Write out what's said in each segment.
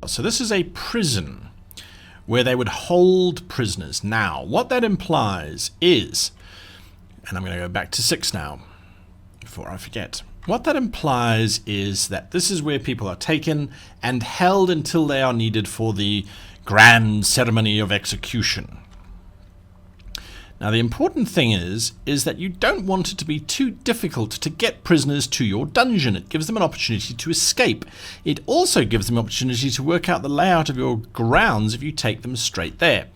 cell. So this is a prison where they would hold prisoners. Now, what that implies is, and I'm going to go back to 6 now, before I forget. What that implies is that this is where people are taken and held until they are needed for the grand ceremony of execution. Now, the important thing is that you don't want it to be too difficult to get prisoners to your dungeon. It gives them an opportunity to escape. It also gives them an opportunity to work out the layout of your grounds if you take them straight there.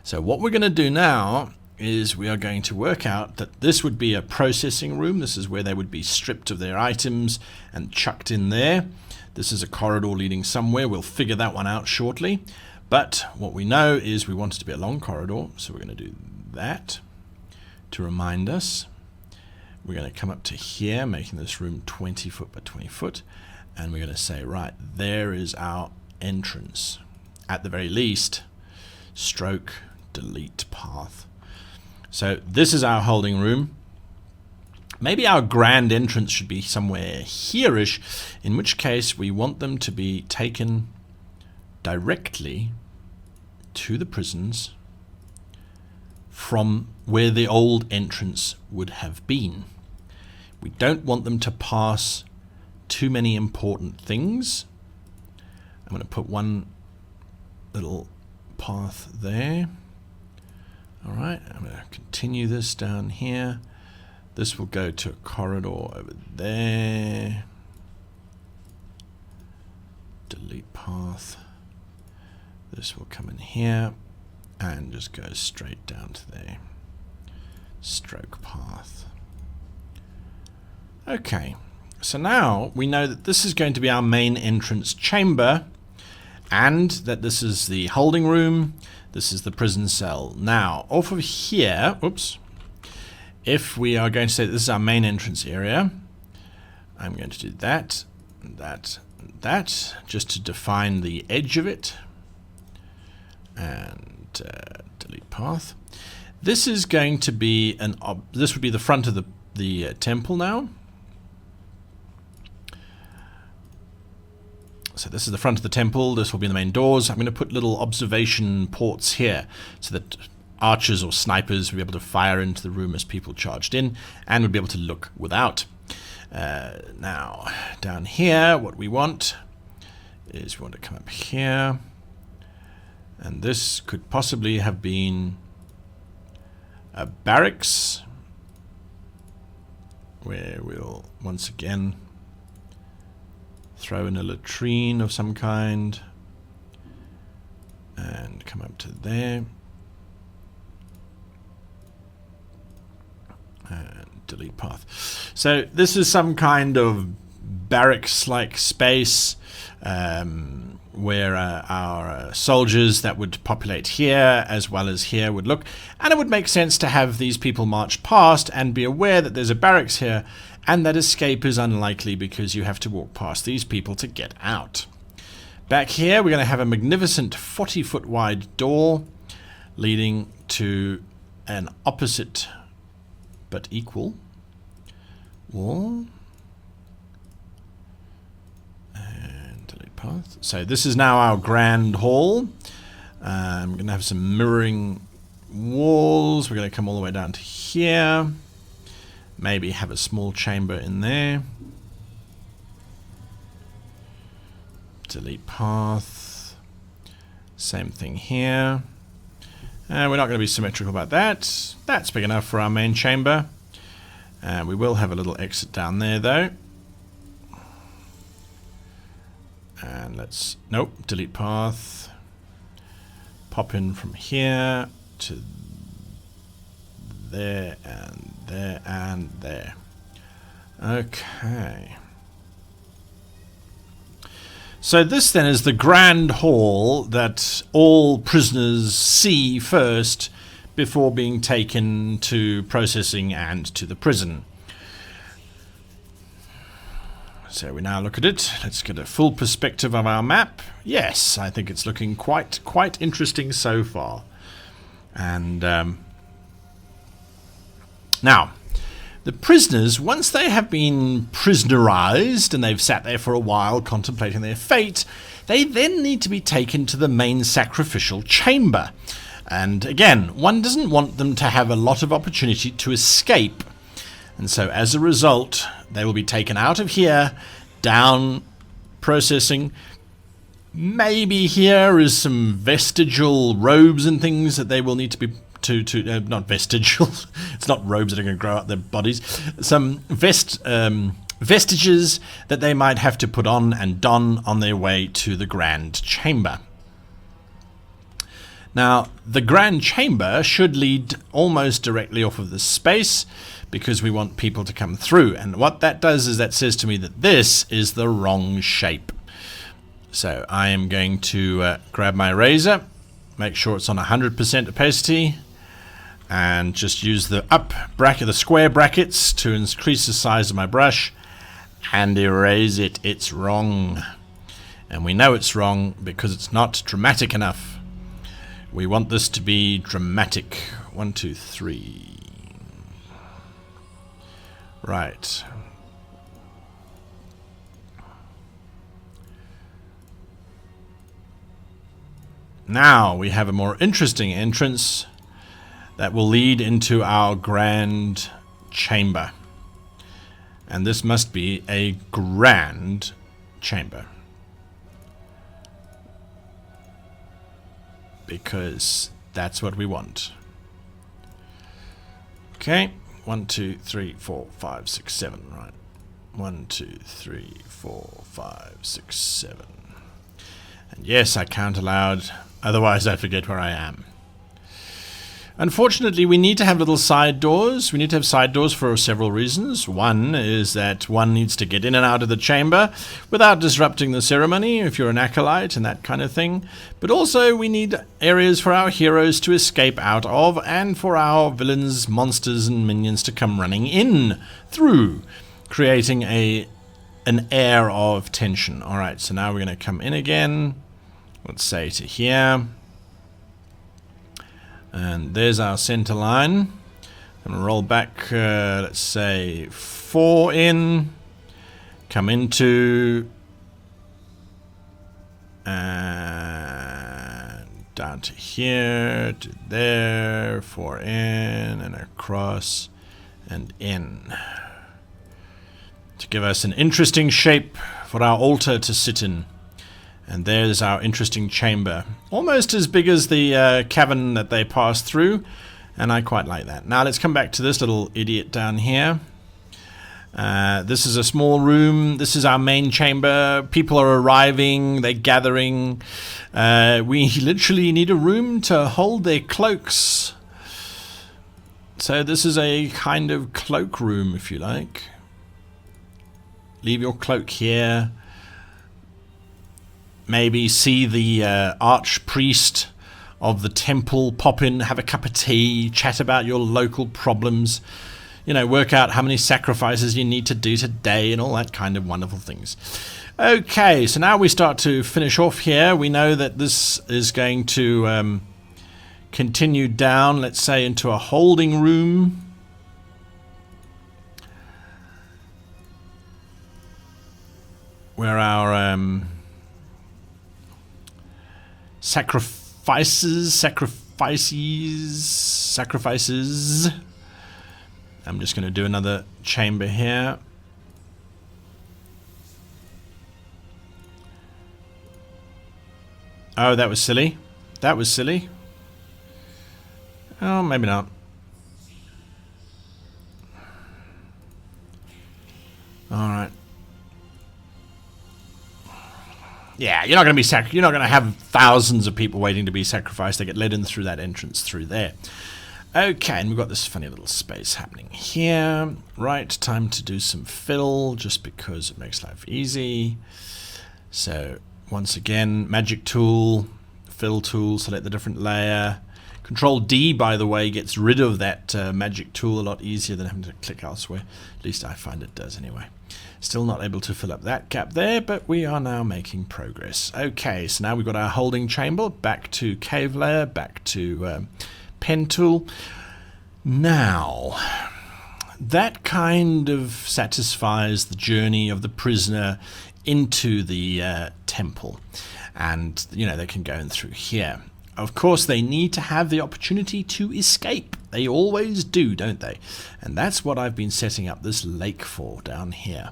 So what we're going to do now is we are going to work out that this would be a processing room. This is where they would be stripped of their items and chucked in there. This is a corridor leading somewhere. We'll figure that one out shortly. But what we know is we want it to be a long corridor, so we're going to do that to remind us. We're going to come up to here, making this room 20 foot by 20 foot, and we're going to say, right, there is our entrance. At the very least, stroke delete path. So this is our holding room. Maybe our grand entrance should be somewhere here-ish, in which case we want them to be taken directly to the prisons from where the old entrance would have been. We don't want them to pass too many important things. I'm going to put one little path there. Alright, I'm going to continue this down here. This will go to a corridor over there. Delete path. This will come in here and just go straight down to there. Stroke path. Okay, so now we know that this is going to be our main entrance chamber and that this is the holding room. This is the prison cell. Now, off of here, oops, if we are going to say that this is our main entrance area, I'm going to do that, that, and that, just to define the edge of it. And delete path. This is going to be this would be the front of the temple now. So this is the front of the temple. This will be the main doors. I'm going to put little observation ports here so that archers or snipers will be able to fire into the room as people charged in and would be able to look without. Now, down here, what we want is we want to come up here. And this could possibly have been a barracks where we'll once again throw in a latrine of some kind and come up to there and delete path. So this is some kind of barracks-like space where our soldiers that would populate here as well as here would look, and it would make sense to have these people march past and be aware that there's a barracks here and that escape is unlikely because you have to walk past these people to get out. Back here we're going to have a magnificent 40-foot wide door leading to an opposite but equal wall. Path. So this is now our grand hall. I'm going to have some mirroring walls. We're going to come all the way down to here. Maybe have a small chamber in there. Delete path. Same thing here. We're not going to be symmetrical about that. That's big enough for our main chamber. We will have a little exit down there though. And let's, nope, delete path. Pop in from here to there and there and there. Okay. So this then is the grand hall that all prisoners see first before being taken to processing and to the prison. So we now look at it. Let's get a full perspective of our map. Yes, I think it's looking quite interesting so far. And now, the prisoners, once they have been prisonerized and they've sat there for a while contemplating their fate, They then need to be taken to the main sacrificial chamber. And again, one doesn't want them to have a lot of opportunity to escape. And so as a result, they will be taken out of here, down, processing. Maybe here is some vestigial robes and things that they will need to be not vestigial. It's not robes that are going to grow out their bodies. Some vestiges that they might have to put on and don on their way to the grand chamber. Now, the grand chamber should lead almost directly off of this space because we want people to come through. And what that does is that says to me that this is the wrong shape. So I am going to grab my razor, make sure it's on 100% opacity, and just use the the square brackets to increase the size of my brush and erase it. It's wrong. And we know it's wrong because it's not dramatic enough. We want this to be dramatic. 1, 2, 3. Right. Now we have a more interesting entrance that will lead into our grand chamber. And this must be a grand chamber, because that's what we want. Okay, 1, 2, 3, 4, 5, 6, 7, right. 1, 2, 3, 4, 5, 6, 7. And yes, I count aloud, otherwise I forget where I am. Unfortunately, we need to have little side doors. We need to have side doors for several reasons. One is that one needs to get in and out of the chamber without disrupting the ceremony, if you're an acolyte and that kind of thing. But also we need areas for our heroes to escape out of and for our villains, monsters and minions to come running in through, creating an air of tension. Alright, so now we're going to come in again. Let's say to here. And there's our center line. I'm going to roll back, let's say 4 in, come into, and down to here, to there, 4 in, and across, and in. To give us an interesting shape for our altar to sit in. And there's our interesting chamber. Almost as big as the cavern that they passed through. And I quite like that. Now let's come back to this little idiot down here. This is a small room. This is our main chamber. People are arriving. They're gathering. We literally need a room to hold their cloaks. So this is a kind of cloak room, if you like. Leave your cloak here. Maybe see the archpriest of the temple pop in, have a cup of tea, chat about your local problems, you know, work out how many sacrifices you need to do today and all that kind of wonderful things. Okay, so now we start to finish off here. We know that this is going to continue down, let's say, into a holding room. Where our sacrifices. I'm just going to do another chamber here. Oh, that was silly. That was silly. Oh, maybe not. All right. Yeah, you're not going to you're not going to have thousands of people waiting to be sacrificed. They get led in through that entrance through there. Okay, and we've got this funny little space happening here. Right, time to do some fill, just because it makes life easy. So, once again, magic tool, fill tool, select the different layer. Control D, by the way, gets rid of that magic tool a lot easier than having to click elsewhere. At least I find it does anyway. Still not able to fill up that gap there, but we are now making progress. Okay, so now we've got our holding chamber, back to cave layer, back to pen tool. Now, that kind of satisfies the journey of the prisoner into the temple, and you know they can go in through here. Of course, they need to have the opportunity to escape. They always do, don't they? And that's what I've been setting up this lake for down here.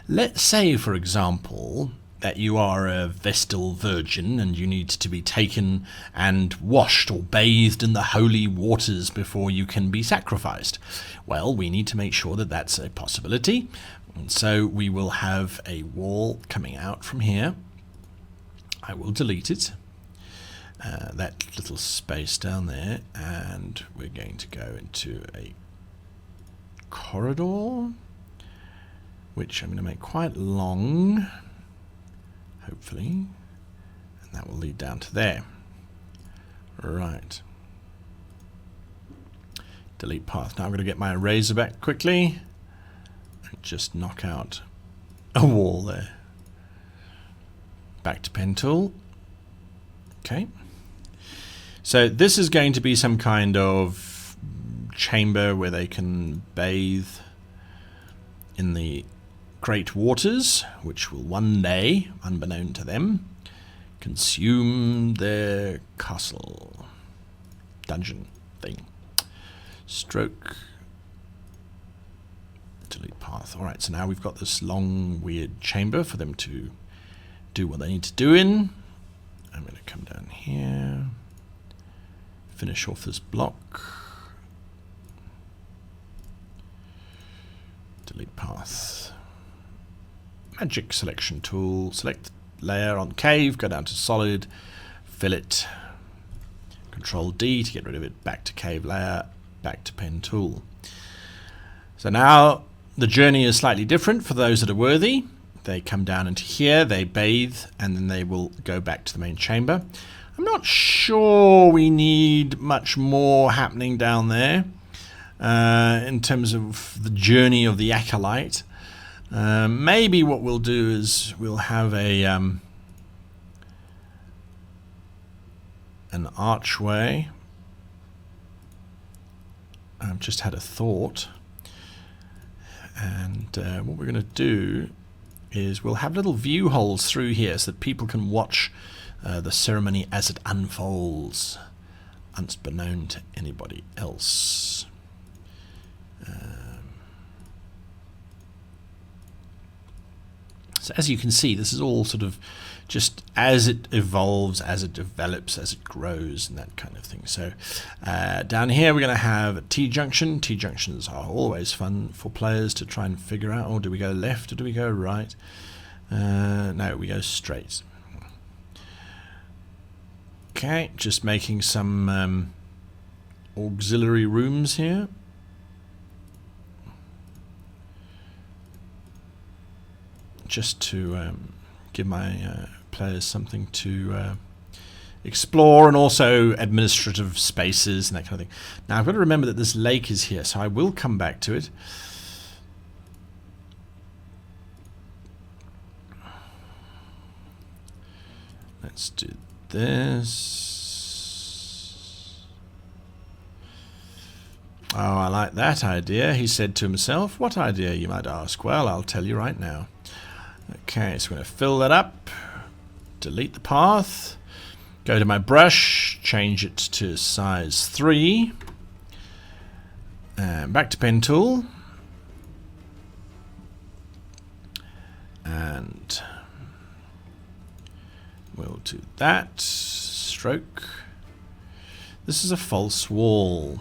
Let's say, for example, that you are a Vestal virgin and you need to be taken and washed or bathed in the holy waters before you can be sacrificed. Well, we need to make sure that that's a possibility. And so we will have a wall coming out from here. I will delete it. That little space down there, and we're going to go into a corridor, which I'm going to make quite long, hopefully, and that will lead down to there. Right. Delete path. Now I'm going to get my eraser back quickly and just knock out a wall there. Back to pen tool. Okay. So this is going to be some kind of chamber where they can bathe in the great waters, which will one day, unbeknown to them, consume their castle. Dungeon thing. Stroke. Delete path. Alright, so now we've got this long, weird chamber for them to do what they need to do in. I'm going to come down here. Finish off this block. Delete path. Magic selection tool. Select layer on cave. Go down to solid. Fill it. Control D to get rid of it. Back to cave layer. Back to pen tool. So now the journey is slightly different for those that are worthy. They come down into here. They bathe. And then they will go back to the main chamber. I'm not sure we need much more happening down there in terms of the journey of the acolyte. Maybe what we'll do is we'll have a an archway. I've just had a thought, and what we're going to do is we'll have little view holes through here so that people can watch the ceremony as it unfolds, unbeknown to anybody else. So as you can see, this is all sort of just as it evolves, as it develops, as it grows, and that kind of thing. So down here we're going to have a T-junction. T-junctions are always fun for players to try and figure out, oh, do we go left or do we go right? No, we go straight. Okay, just making some auxiliary rooms here. Just to give my players something to explore, and also administrative spaces and that kind of thing. Now I've got to remember that this lake is here, so I will come back to it. Let's do this. Oh, I like that idea, he said to himself. What idea, you might ask? Well, I'll tell you right now. Okay, so I'm going to fill that up, delete the path, go to my brush, change it to size 3, and back to pen tool, and we'll do that, stroke. This is a false wall,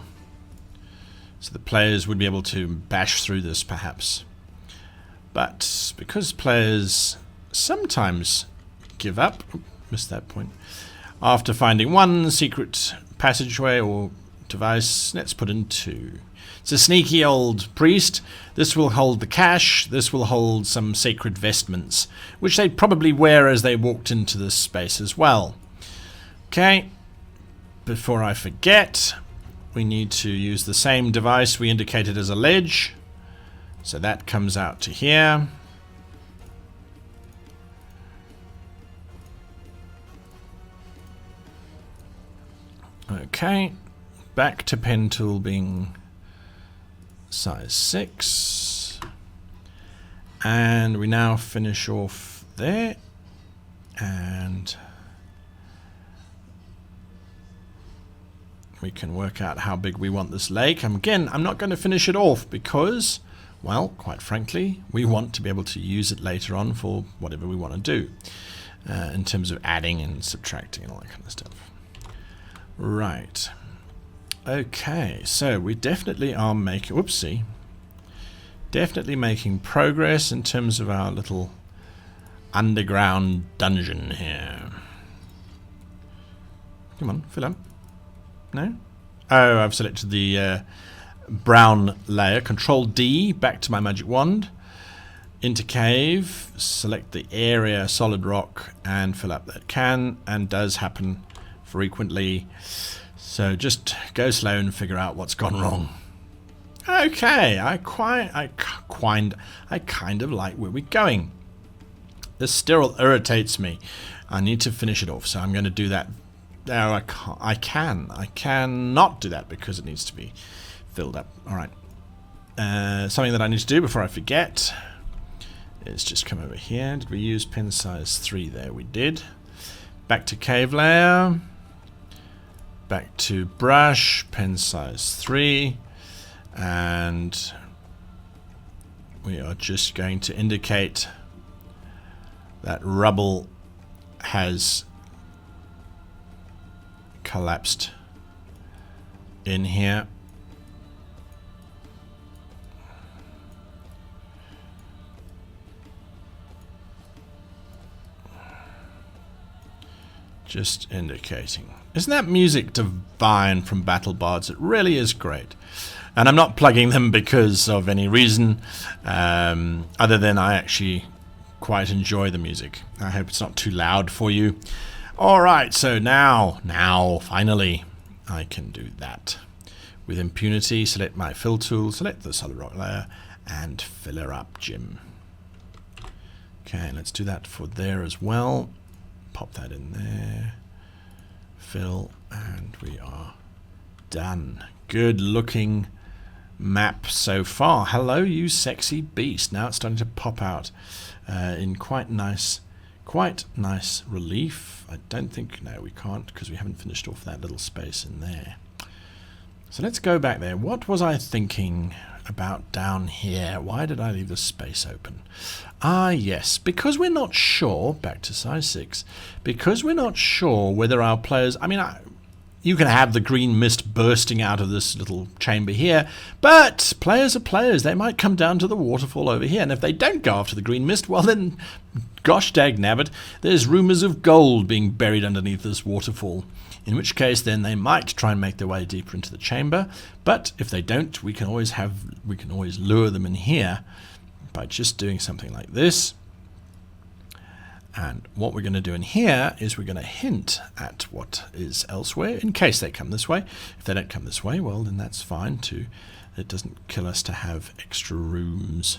so the players would be able to bash through this perhaps. But because players sometimes give up, missed that point, after finding one secret passageway or device, let's put in 2. It's a sneaky old priest. This will hold the cash. This will hold some sacred vestments, which they'd probably wear as they walked into this space as well. Okay, before I forget, we need to use the same device we indicated as a ledge. So that comes out to here. Okay, back to pen tool being size 6. And we now finish off there. And we can work out how big we want this lake. Again, I'm not going to finish it off because, well, quite frankly, we want to be able to use it later on for whatever we want to do in terms of adding and subtracting and all that kind of stuff. Right. Okay, so we definitely are making, whoopsie, definitely making progress in terms of our little underground dungeon here. Come on, fill up. No? Oh, I've selected the brown layer. Control D, back to my magic wand. Into cave, select the area, solid rock, and fill up. That can and does happen frequently. So just go slow and figure out what's gone wrong. Okay, I kind of like where we're going. This still irritates me. I need to finish it off, so I'm going to do that. No, I cannot do that because it needs to be filled up. All right. Something that I need to do before I forget is just come over here. Did we use pen size 3 there? We did. Back to cave layer. Back to brush, pen size 3. And we are just going to indicate that rubble has collapsed in here. Just indicating. Isn't that music divine from Battle Bards? It really is great. And I'm not plugging them because of any reason other than I actually quite enjoy the music. I hope it's not too loud for you. Alright, so now, finally, I can do that. With impunity, select my fill tool, select the solid rock layer, and fill her up, Jim. Okay, let's do that for there as well. Pop that in there. Fill, and we are done. Good looking map so far. Hello, you sexy beast. Now it's starting to pop out in quite nice relief. I don't think, no, we can't because we haven't finished off that little space in there. So let's go back there. What was I thinking about down here? Why did I leave the space open? Ah, yes, because we're not sure, back to size 6, because we're not sure whether our players, I mean, you can have the green mist bursting out of this little chamber here, but players are players. They might come down to the waterfall over here, and if they don't go after the green mist, well then, gosh dag nabbit, there's rumours of gold being buried underneath this waterfall. In which case, then they might try and make their way deeper into the chamber. But if they don't, we can always lure them in here by just doing something like this. And what we're going to do in here is we're going to hint at what is elsewhere in case they come this way. If they don't come this way, well, then that's fine too. It doesn't kill us to have extra rooms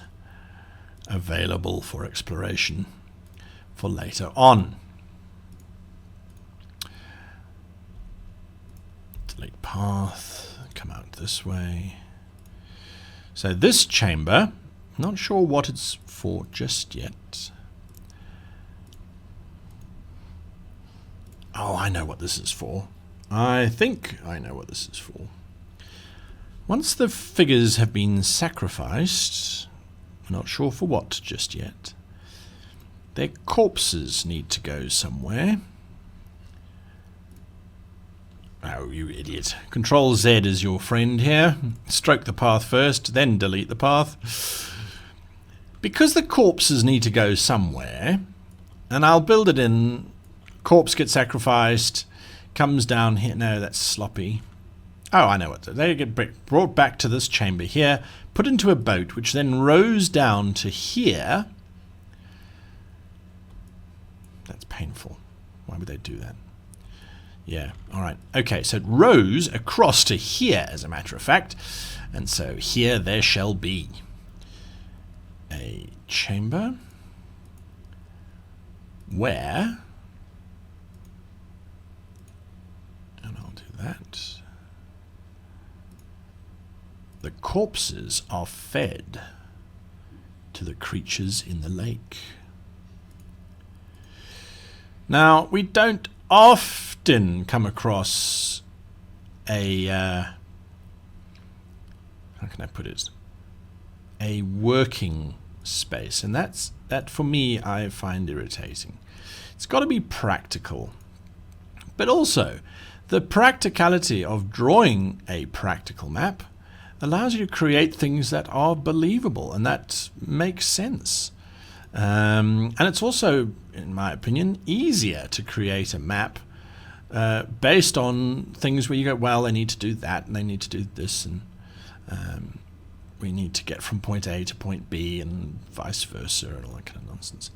available for exploration for later on. Delete path, come out this way. So this chamber, not sure what it's for just yet. Oh, I know what this is for. I think I know what this is for. Once the figures have been sacrificed, I'm not sure for what just yet, their corpses need to go somewhere. Oh, you idiot. Control Z is your friend here. Stroke the path first, then delete the path. Because the corpses need to go somewhere, and I'll build it in. Corpse gets sacrificed, comes down here. No, that's sloppy. Oh, I know what. They get brought back to this chamber here, put into a boat, which then rows down to here. That's painful. Why would they do that? Yeah, all right. Okay, so it rows across to here, as a matter of fact. And so here there shall be a chamber where... and I'll do that. The corpses are fed to the creatures in the lake. Now, we don't often come across a, how can I put it, a working space, and that for me I find irritating. It's got to be practical, but also the practicality of drawing a practical map allows you to create things that are believable and that make sense. And it's also, in my opinion, easier to create a map based on things where you go, well, they need to do that and they need to do this, and we need to get from point A to point B and vice versa and all that kind of nonsense.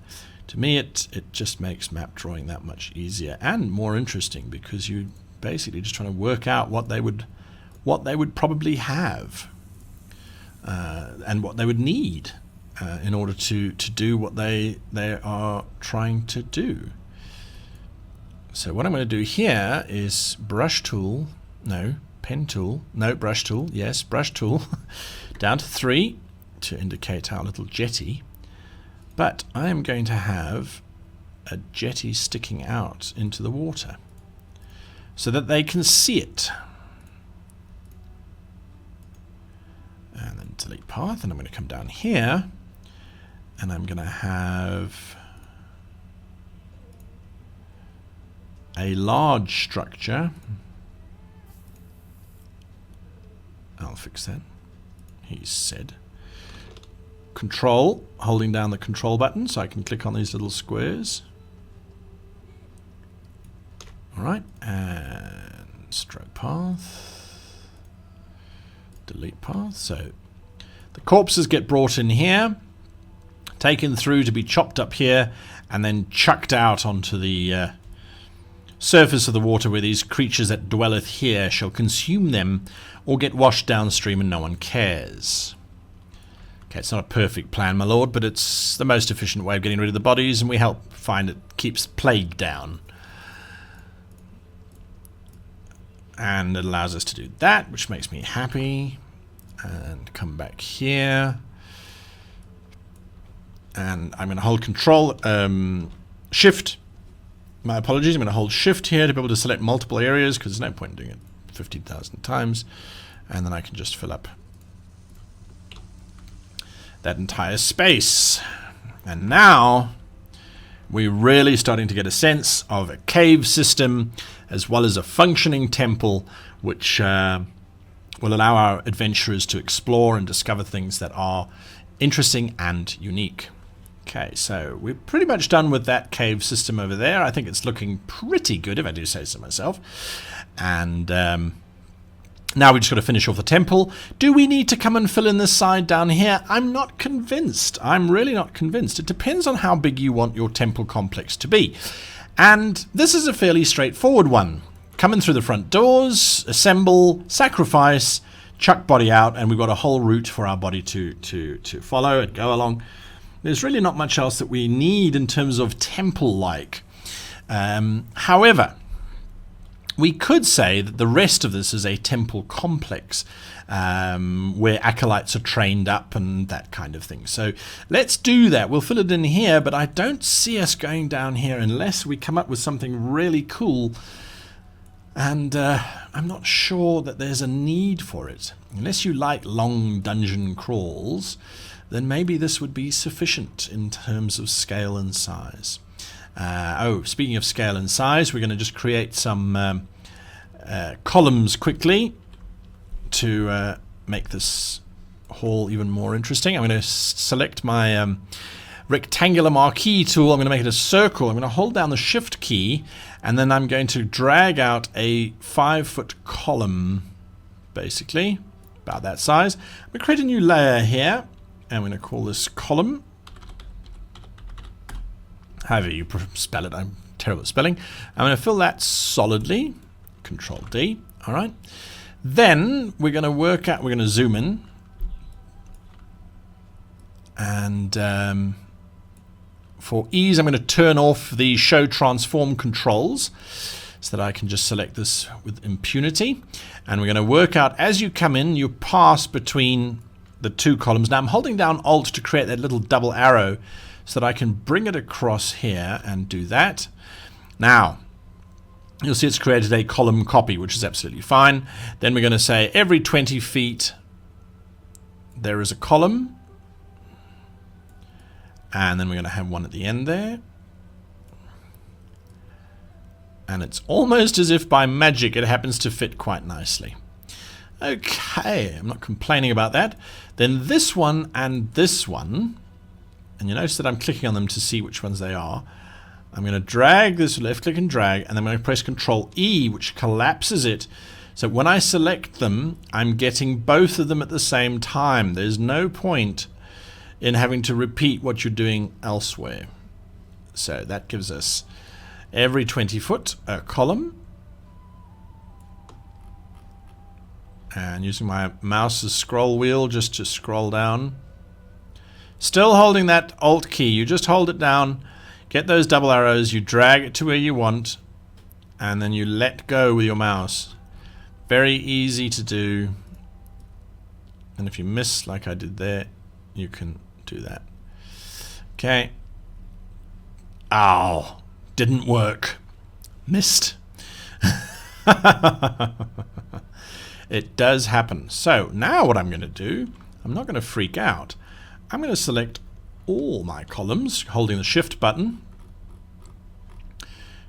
To me, it just makes map drawing that much easier and more interesting, because you basically just trying to work out what they would probably have and what they would need in order to do what they are trying to do. So what I'm going to do here is brush tool, no, pen tool, no, brush tool, yes, brush tool, down to 3 to indicate our little jetty. But I am going to have a jetty sticking out into the water so that they can see it. And then delete path, and I'm going to come down here, and I'm going to have a large structure. I'll fix that, he said. Control, holding down the control button so I can click on these little squares. Alright, and stroke path, delete path. So the corpses get brought in here, taken through to be chopped up here, and then chucked out onto the surface of the water, where these creatures that dwelleth here shall consume them or get washed downstream, and no one cares. Okay, it's not a perfect plan, my lord, but it's the most efficient way of getting rid of the bodies, and we help find it keeps plague down. And it allows us to do that, which makes me happy. And come back here. And I'm going to hold control, shift. My apologies, I'm going to hold shift here to be able to select multiple areas, because there's no point in doing it 15,000 times. And then I can just fill up that entire space. And now we're really starting to get a sense of a cave system as well as a functioning temple, which will allow our adventurers to explore and discover things that are interesting and unique. Okay, so we're pretty much done with that cave system over there. I think it's looking pretty good, if I do say so myself. And now we just got to finish off the temple. Do we need to come and fill in this side down here? I'm not convinced. I'm really not convinced. It depends on how big you want your temple complex to be. And this is a fairly straightforward one. Come in through the front doors, assemble, sacrifice, chuck body out, and we've got a whole route for our body to follow and go along. There's really not much else that we need in terms of temple-like. However, we could say that the rest of this is a temple complex where acolytes are trained up and that kind of thing. So let's do that. We'll fill it in here, but I don't see us going down here unless we come up with something really cool. And I'm not sure that there's a need for it. Unless you like long dungeon crawls, then maybe this would be sufficient in terms of scale and size. Speaking of scale and size, we're going to just create some columns quickly to make this hall even more interesting. I'm going to select my rectangular marquee tool. I'm going to make it a circle. I'm going to hold down the shift key, and then I'm going to drag out a 5-foot column, basically, about that size. I'm going to create a new layer here. I'm going to call this column. However you spell it, I'm terrible at spelling. I'm going to fill that solidly. Control D. All right. Then we're going to we're going to zoom in. And for ease, I'm going to turn off the show transform controls so that I can just select this with impunity. And we're going to work out, as you come in, you pass between the 2 columns. Now I'm holding down Alt to create that little double arrow so that I can bring it across here and do that. Now, you'll see it's created a column copy, which is absolutely fine. Then we're going to say every 20 feet there is a column. And then we're going to have one at the end there. And it's almost as if by magic it happens to fit quite nicely. Okay, I'm not complaining about that. Then this one and this one, and you notice that I'm clicking on them to see which ones they are. I'm going to drag this, left click and drag, and then I'm going to press Control E, which collapses it. So when I select them, I'm getting both of them at the same time. There's no point in having to repeat what you're doing elsewhere. So that gives us every 20 foot a column. And using my mouse's scroll wheel just to scroll down. Still holding that Alt key. You just hold it down, get those double arrows, you drag it to where you want, and then you let go with your mouse. Very easy to do. And if you miss like I did there, you can do that. Okay. Ow. Didn't work. Missed. It does happen. So now what I'm going to do, I'm not going to freak out. I'm going to select all my columns, holding the Shift button,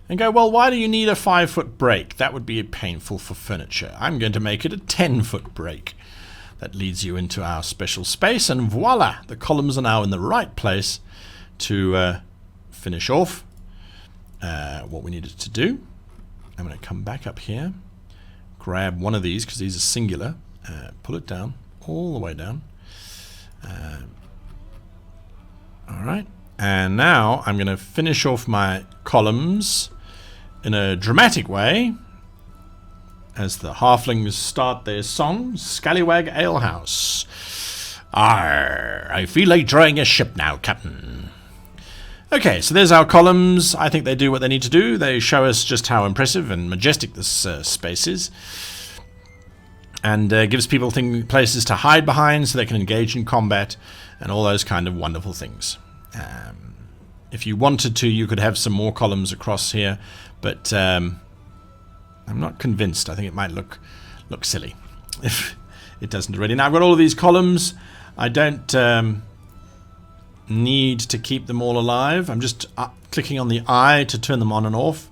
and go, well, why do you need a 5-foot break? That would be painful for furniture. I'm going to make it a 10-foot break. That leads you into our special space, and voila, the columns are now in the right place to finish off what we needed to do. I'm going to come back up here, grab one of these because these are singular, pull it down, all the way down. Alright, and now I'm going to finish off my columns in a dramatic way as the halflings start their song, Scallywag Alehouse. Arr, I feel like drawing a ship now, Captain. Okay, so there's our columns. I think they do what they need to do. They show us just how impressive and majestic this space is. And gives people places to hide behind so they can engage in combat and all those kind of wonderful things. If you wanted to, you could have some more columns across here, but I'm not convinced. I think it might look silly if it doesn't already. Now I've got all of these columns. I don't need to keep them all alive. I'm just clicking on the eye to turn them on and off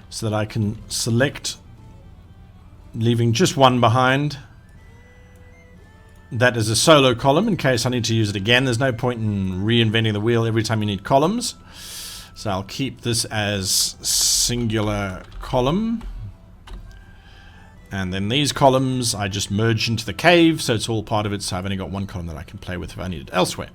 so that I can select, leaving just one behind. That is a solo column in case I need to use it again. There's no point in reinventing the wheel every time you need columns. So I'll keep this as singular column. And then these columns I just merge into the cave, so it's all part of it, so I've only got one column that I can play with if I need it elsewhere.